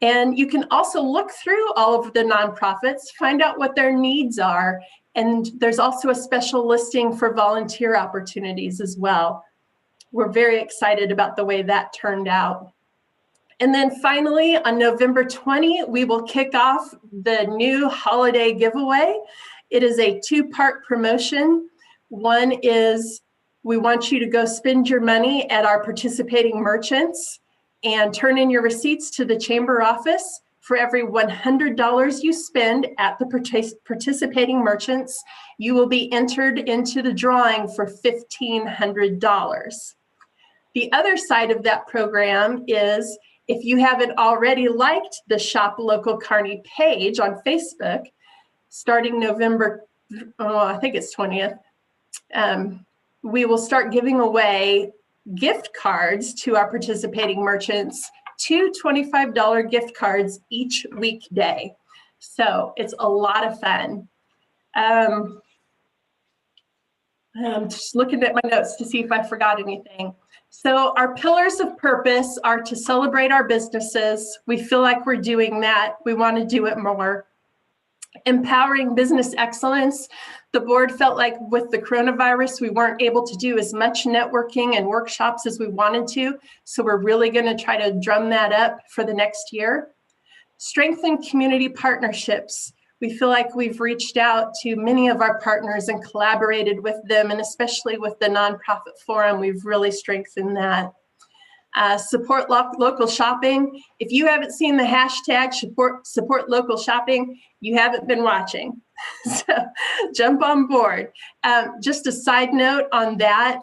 And you can also look through all of the nonprofits, find out what their needs are. And there's also a special listing for volunteer opportunities as well. We're very excited about the way that turned out. And then finally, on November 20, we will kick off the new holiday giveaway. It is a two-part promotion. One is we want you to go spend your money at our participating merchants and turn in your receipts to the chamber office. For every $100 you spend at the participating merchants, you will be entered into the drawing for $1,500. The other side of that program is if you haven't already liked the Shop Local Kearney page on Facebook, starting November, I think it's 20th, we will start giving away gift cards to our participating merchants, 2 $25 gift cards each weekday. So it's a lot of fun. I'm just looking at my notes to see if I forgot anything. So our pillars of purpose are to celebrate our businesses. We feel like we're doing that. We want to do it more. Empowering business excellence. The board felt like with the coronavirus, we weren't able to do as much networking and workshops as we wanted to. So we're really going to try to drum that up for the next year. Strengthen community partnerships. We feel like we've reached out to many of our partners and collaborated with them, and especially with the nonprofit forum, we've really strengthened that. Support local shopping. If you haven't seen the hashtag support local shopping, you haven't been watching. So jump on board. Just a side note on that,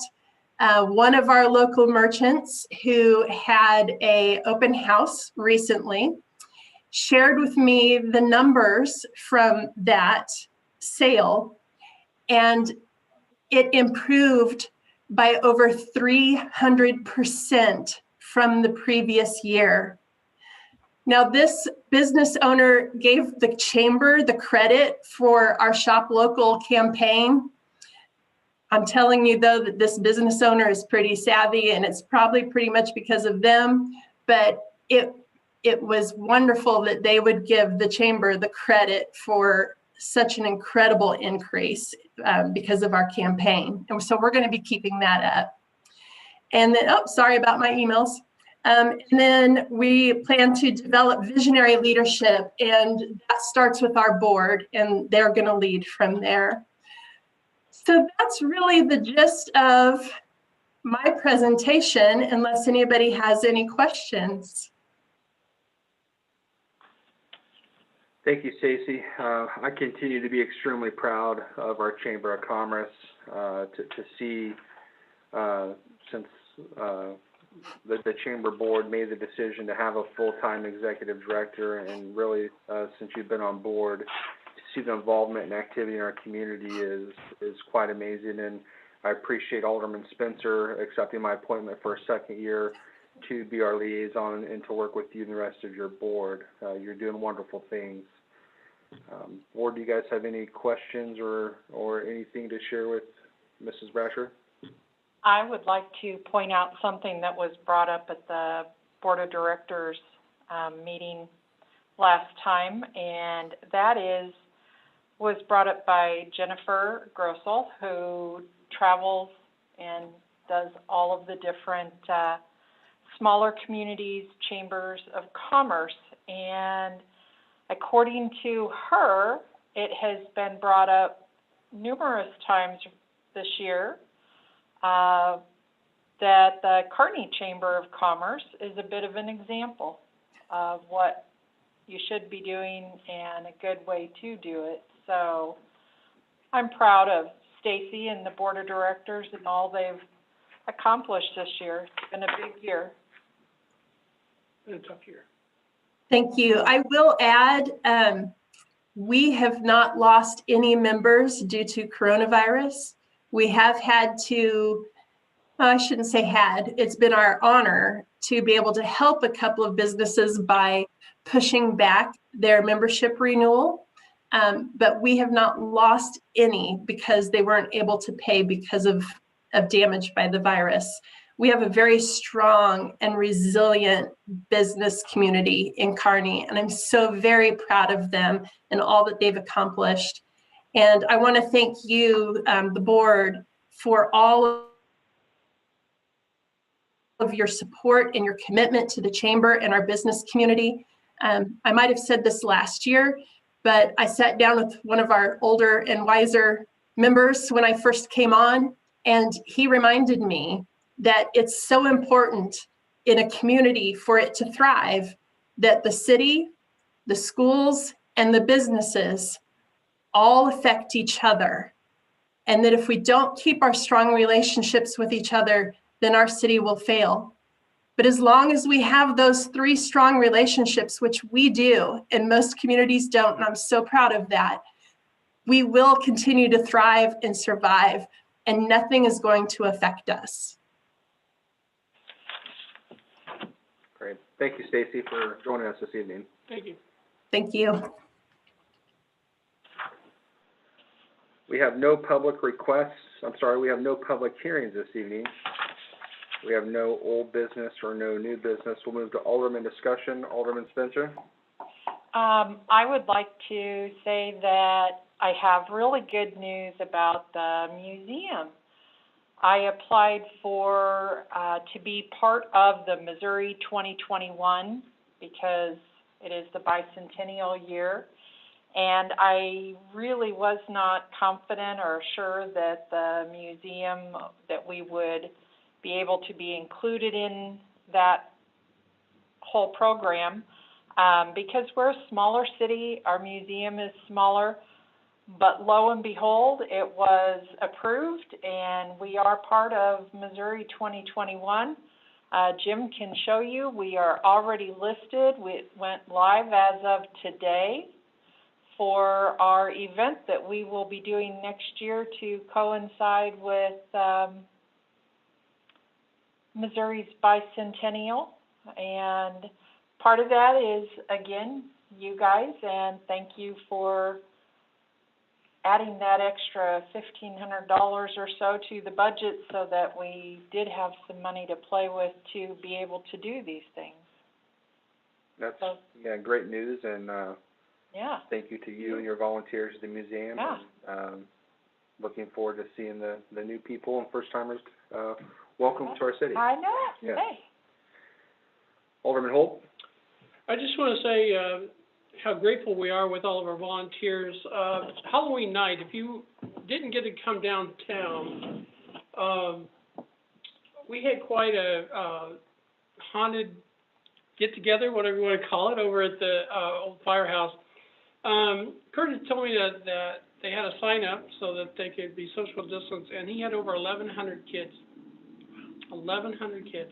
one of our local merchants who had an open house recently shared with me the numbers from that sale, and it improved by over 300% from the previous year. Now, this business owner gave the chamber the credit for our Shop Local campaign. I'm telling you, though, that this business owner is pretty savvy, and it's probably pretty much because of them, but it was wonderful that they would give the chamber the credit for such an incredible increase because of our campaign. And so we're going to be keeping that up. And then, sorry about my emails. And then we plan to develop visionary leadership, and that starts with our board, and they're going to lead from there. So that's really the gist of my presentation, unless anybody has any questions. Thank you, Stacy. I continue to be extremely proud of our Chamber of Commerce to see since the Chamber Board made the decision to have a full-time executive director, and really since you've been on board, to see the involvement and activity in our community is quite amazing. And I appreciate Alderman Spencer accepting my appointment for a second year to be our liaison and to work with you and the rest of your board. You're doing wonderful things. Board, do you guys have any questions or anything to share with Mrs. Brasher? I would like to point out something that was brought up at the Board of Directors meeting last time, and that was brought up by Jennifer Grossel, who travels and does all of the different smaller communities, chambers of commerce. And according to her, it has been brought up numerous times this year that the Kearney Chamber of Commerce is a bit of an example of what you should be doing and a good way to do it. So I'm proud of Stacy and the Board of Directors and all they've accomplished this year. It's been a big year. Been a tough year. Thank you. I will add, we have not lost any members due to coronavirus. We have had to, I shouldn't say had, it's been our honor to be able to help a couple of businesses by pushing back their membership renewal. But we have not lost any because they weren't able to pay because of damage by the virus. We have a very strong and resilient business community in Kearney, and I'm so very proud of them and all that they've accomplished. And I want to thank you, the board, for all of your support and your commitment to the chamber and our business community. I might have said this last year, but I sat down with one of our older and wiser members when I first came on, and he reminded me that it's so important in a community for it to thrive that the city, the schools, and the businesses all affect each other. And that if we don't keep our strong relationships with each other, then our city will fail. But as long as we have those three strong relationships, which we do, and most communities don't, and I'm so proud of that, we will continue to thrive and survive, and nothing is going to affect us. Great. Thank you, Stacy, for joining us this evening. Thank you. Thank you. We have no public requests, we have no public hearings this evening. We have no old business or no new business. We'll move to Alderman discussion. Alderman Spencer? I would like to say that I have really good news about the museum. I applied for, to be part of the Missouri 2021 because it is the bicentennial year. And I really was not confident or sure that the museum, that we would be able to be included in that whole program. Because we're a smaller city, our museum is smaller, but lo and behold, it was approved, and we are part of Missouri 2021. Jim can show you, we are already listed. We went live as of today for our event that we will be doing next year to coincide with Missouri's bicentennial. And part of that is, again, you guys, and thank you for adding that extra $1,500 or so to the budget so that we did have some money to play with to be able to do these things. That's, yeah, great news, and yeah. Thank you to you and your volunteers at the museum. Yeah. And, looking forward to seeing the new people and first-timers welcome to our city. I know. Yeah. Hey. Alderman Holt? I just want to say how grateful we are with all of our volunteers. Halloween night, if you didn't get to come downtown, we had quite a haunted get-together, whatever you want to call it, over at the old firehouse. Curtis told me that they had a sign-up so that they could be social distance, and he had over 1,100 kids. 1,100 kids.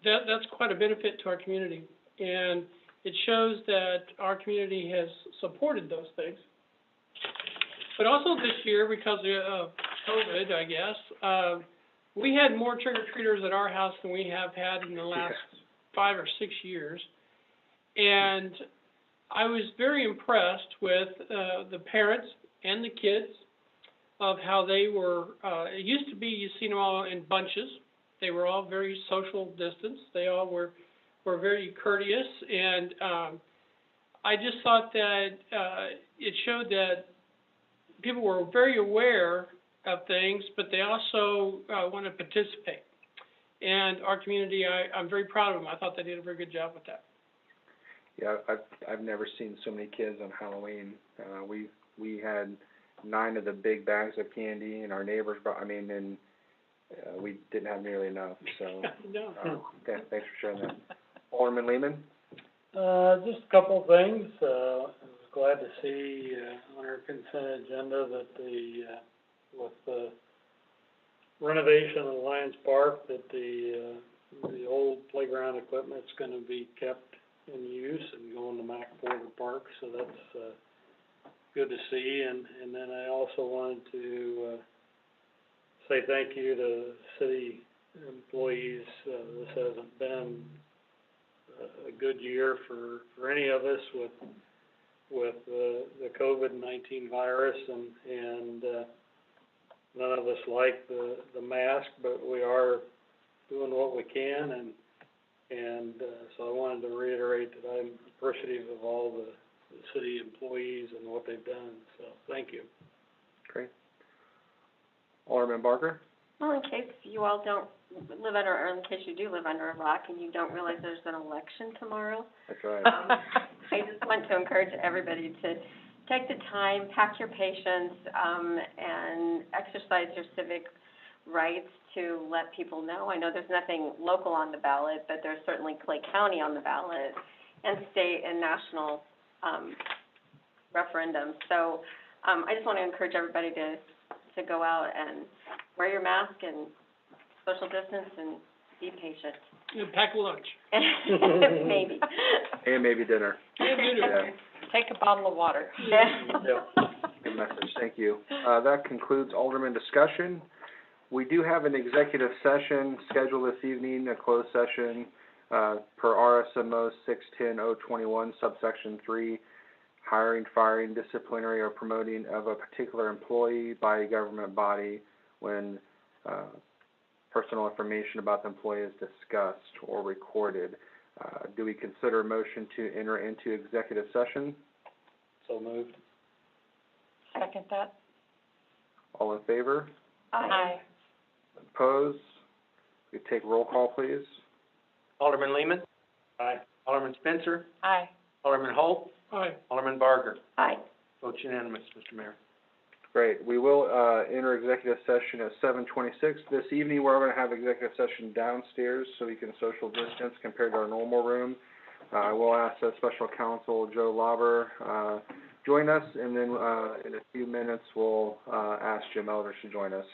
That's quite a benefit to our community, and it shows that our community has supported those things. But also this year, because of COVID, I guess, we had more trick-or-treaters at our house than we have had in the last 5 or 6 years. And I was very impressed with the parents and the kids of how they were, it used to be you seen them all in bunches. They were all very social distance. They all were very courteous, and I just thought that it showed that people were very aware of things, but they also want to participate. And our community, I'm very proud of them. I thought they did a very good job with that. Yeah, I've never seen so many kids on Halloween. We had 9 of the big bags of candy, and our neighbors brought, and we didn't have nearly enough. So, No. Thanks for sharing that. Alderman Lehman? Just a couple of things. I was glad to see on our consent agenda that with the renovation of the Lions Park, that the old playground equipment's going to be kept in use and going to Mac Porter Park. So that's good to see. And then I also wanted to say thank you to city employees. This hasn't been a good year for any of us with the COVID-19 virus, and none of us like the mask, but we are doing what we can, and so I wanted to reiterate that I'm appreciative of all the city employees and what they've done, so thank you. Great. Alderman Barker? Well, in case you all don't live under, or in case you do live under a rock and you don't realize there's an election tomorrow, That's right. I just want to encourage everybody to take the time, pack your patience, and exercise your civic rights to let people know. I know there's nothing local on the ballot, but there's certainly Clay County on the ballot, and state and national, referendums. So, I just want to encourage everybody to go out and wear your mask and social distance and be patient. And pack lunch. Maybe. And maybe dinner. Yeah. Take a bottle of water. Good message, thank you. That concludes Alderman discussion. We do have an executive session scheduled this evening, a closed session, per RSMO 610-021, subsection 3, hiring, firing, disciplinary, or promoting of a particular employee by a government body when personal information about the employee is discussed or recorded. Do we consider a motion to enter into executive session? So moved. Second that. All in favor? Aye. Opposed? We take roll call, please. Alderman Lehman, Aye. Alderman Spencer, Aye. Alderman Holt, Aye. Alderman Barger. Aye. Vote unanimous, Mr. Mayor. Great. We will enter executive session at 7:26. This evening, we're going to have executive session downstairs so we can social distance compared to our normal room. I will ask Special Counsel Joe Lauber join us, and then in a few minutes, we'll ask Jim Elders to join us.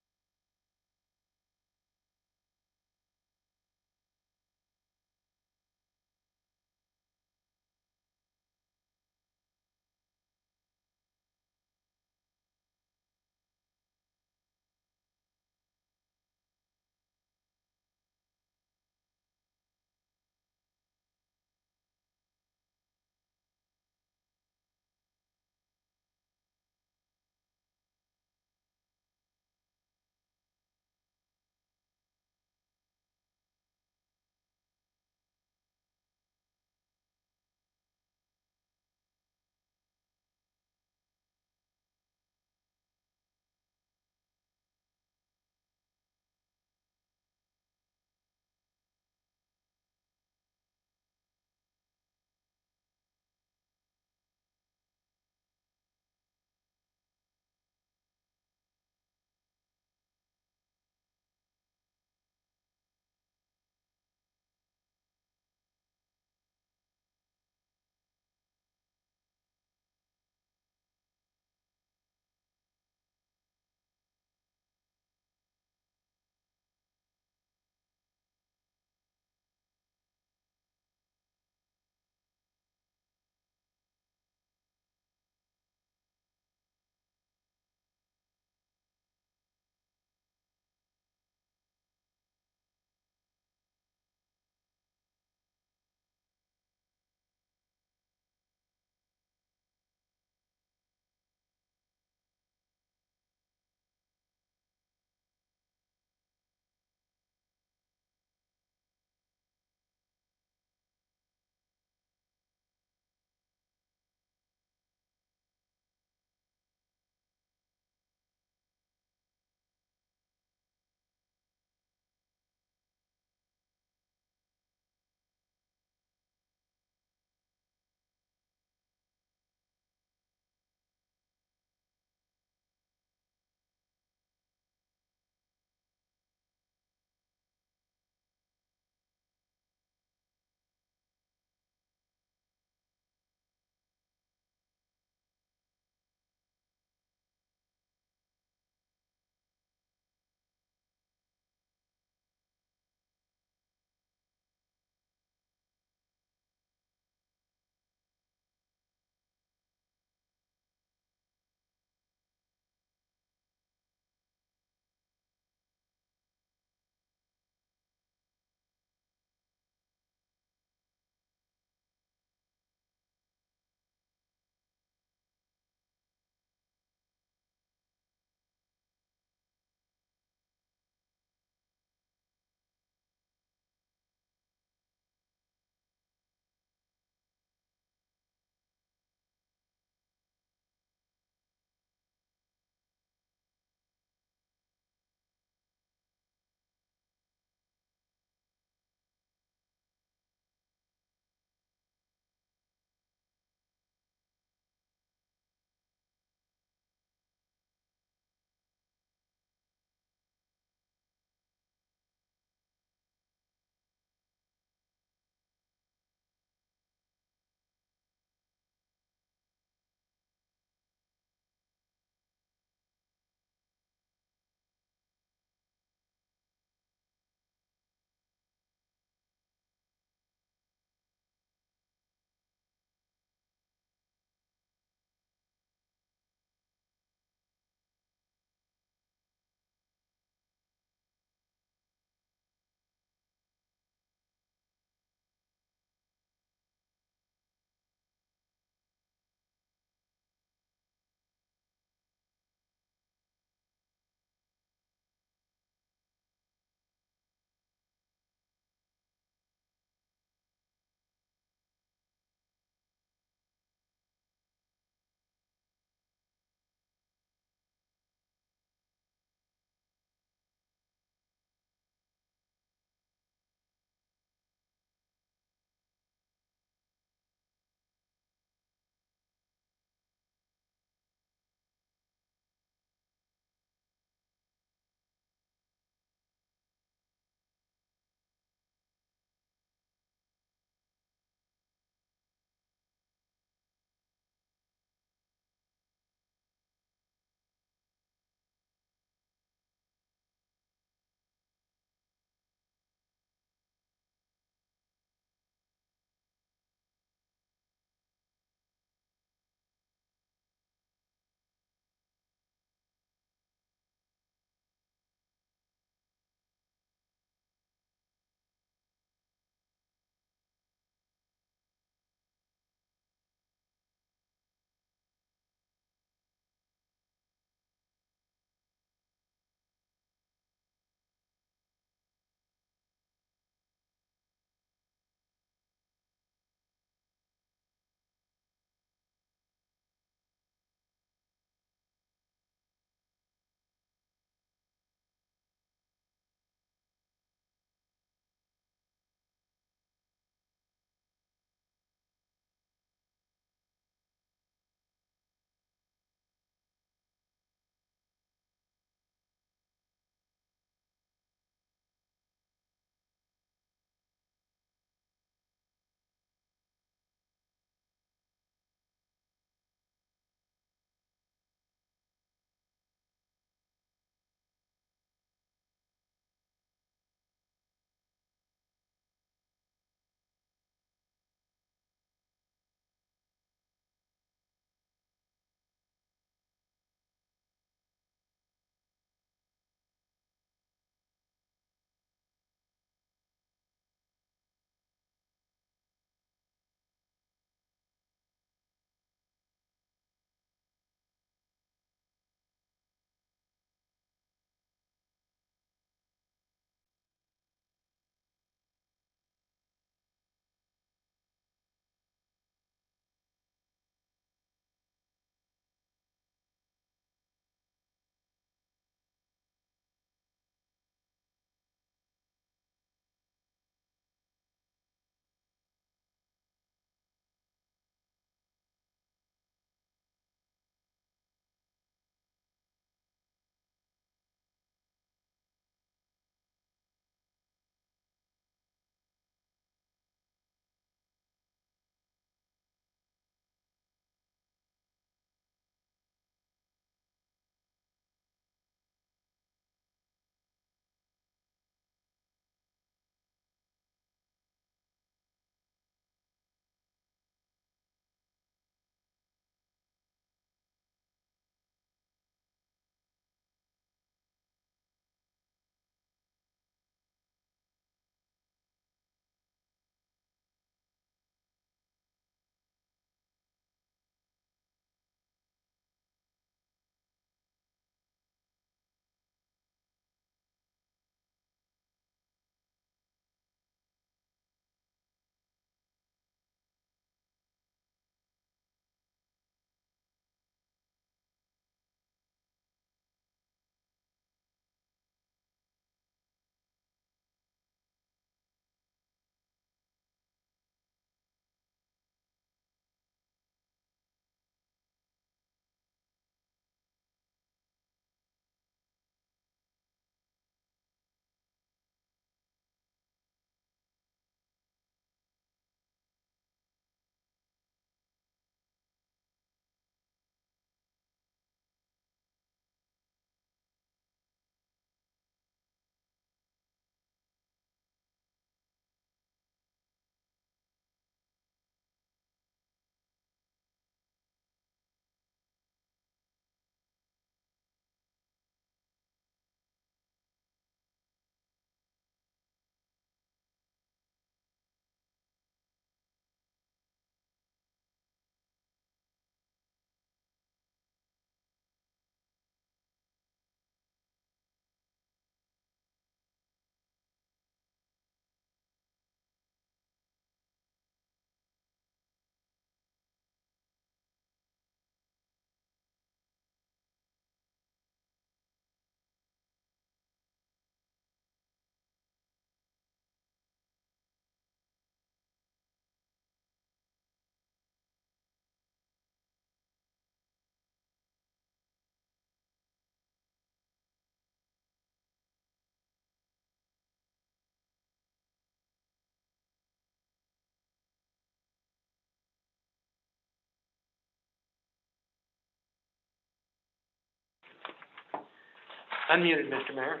Unmuted, Mr. Mayor.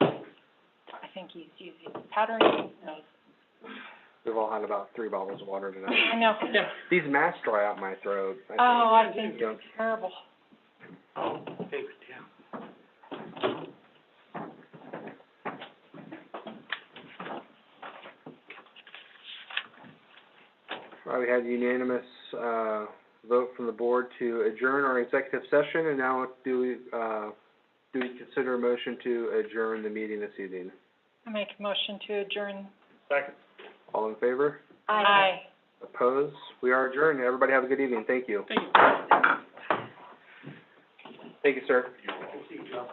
I think he's using powdering his nose. We've all had about 3 bottles of water tonight. I know. Yeah. These masks dry out my throat. Oh, I think Yeah. it's terrible. Oh, David, yeah. All right, we had unanimous, vote from the board to adjourn our executive session, and now do we consider a motion to adjourn the meeting this evening? I make a motion to adjourn. Second. All in favor? Aye. Opposed? We are adjourned. Everybody have a good evening. Thank you. Thank you. Thank you, sir. We'll see you, Joe.